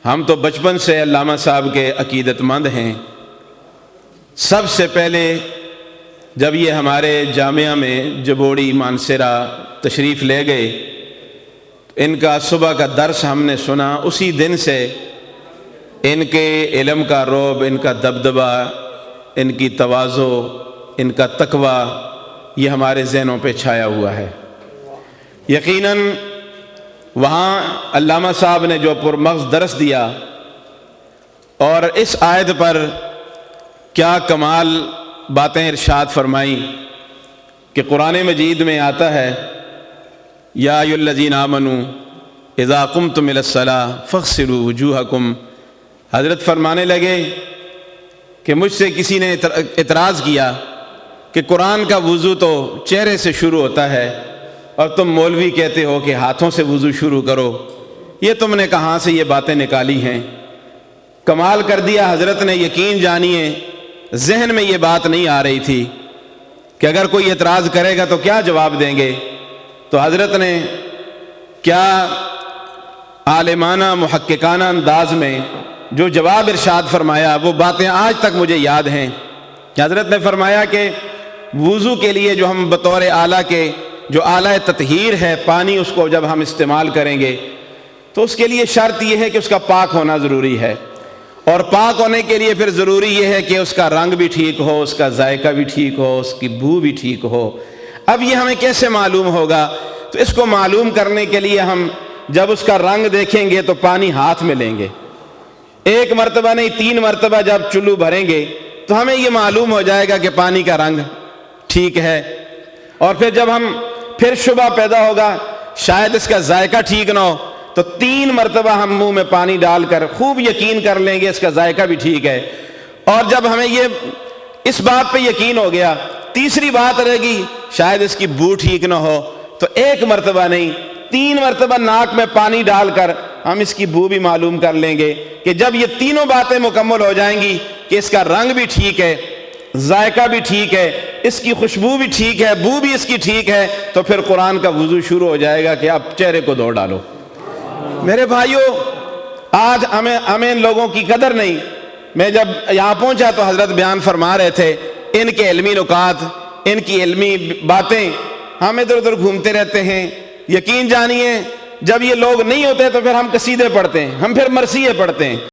ہم تو بچپن سے علامہ صاحب کے عقیدت مند ہیں۔ سب سے پہلے جب یہ ہمارے جامعہ میں جبوڑی مانسرا تشریف لے گئے، ان کا صبح کا درس ہم نے سنا، اسی دن سے ان کے علم کا رعب، ان کا دبدبہ، ان کی تواضع، ان کا تقوی یہ ہمارے ذہنوں پہ چھایا ہوا ہے۔ یقیناً وہاں علامہ صاحب نے جو پرمغز درس دیا، اور اس آیت پر کیا کمال باتیں ارشاد فرمائیں کہ قرآن مجید میں آتا ہے، یا ایھا الذین آمنوا اذا قمتم الی الصلاۃ فاغسلوا وجوہکم۔ حضرت فرمانے لگے کہ مجھ سے کسی نے اعتراض کیا کہ قرآن کا وضو تو چہرے سے شروع ہوتا ہے اور تم مولوی کہتے ہو کہ ہاتھوں سے وضو شروع کرو، یہ تم نے کہاں سے یہ باتیں نکالی ہیں؟ کمال کر دیا حضرت نے، یقین جانیے ذہن میں یہ بات نہیں آ رہی تھی کہ اگر کوئی اعتراض کرے گا تو کیا جواب دیں گے۔ تو حضرت نے کیا عالمانہ محققانہ انداز میں جو جواب ارشاد فرمایا، وہ باتیں آج تک مجھے یاد ہیں کہ حضرت نے فرمایا کہ وضو کے لیے جو ہم بطور آلہ کے جو آلہ تطہیر ہے، پانی اس کو جب ہم استعمال کریں گے تو اس کے لیے شرط یہ ہے کہ اس کا پاک ہونا ضروری ہے، اور پاک ہونے کے لیے پھر ضروری یہ ہے کہ اس کا رنگ بھی ٹھیک ہو، اس کا ذائقہ بھی ٹھیک ہو، اس کی بو بھی ٹھیک ہو۔ اب یہ ہمیں کیسے معلوم ہوگا؟ تو اس کو معلوم کرنے کے لیے ہم جب اس کا رنگ دیکھیں گے تو پانی ہاتھ میں لیں گے، ایک مرتبہ نہیں 3 مرتبہ جب چلو بھریں گے تو ہمیں یہ معلوم ہو جائے گا کہ پانی کا رنگ ٹھیک ہے۔ اور پھر جب ہم پھر شبہ پیدا ہوگا شاید اس کا ذائقہ ٹھیک نہ ہو، تو 3 مرتبہ ہم منہ میں پانی ڈال کر خوب یقین کر لیں گے اس کا ذائقہ بھی ٹھیک ہے۔ اور جب ہمیں یہ اس بات پہ یقین ہو گیا، تیسری بات رہے گی شاید اس کی بو ٹھیک نہ ہو، تو 1 مرتبہ نہیں 3 مرتبہ ناک میں پانی ڈال کر ہم اس کی بو بھی معلوم کر لیں گے کہ جب یہ تینوں باتیں مکمل ہو جائیں گی کہ اس کا رنگ بھی ٹھیک ہے، ذائقہ بھی ٹھیک ہے، اس کی خوشبو بھی ٹھیک ہے، بو بھی اس کی ٹھیک ہے، تو پھر قرآن کا وضو شروع ہو جائے گا کہ اب چہرے کو دھو ڈالو۔ میرے بھائیوں، آج ہمیں ان لوگوں کی قدر نہیں۔ میں جب یہاں پہنچا تو حضرت بیان فرما رہے تھے ان کے علمی نکات، ان کی علمی باتیں، ہم ادھر ادھر گھومتے رہتے ہیں۔ یقین جانیے جب یہ لوگ نہیں ہوتے تو پھر ہم قصیدے پڑھتے ہیں، ہم پھر مرثیے پڑھتے ہیں۔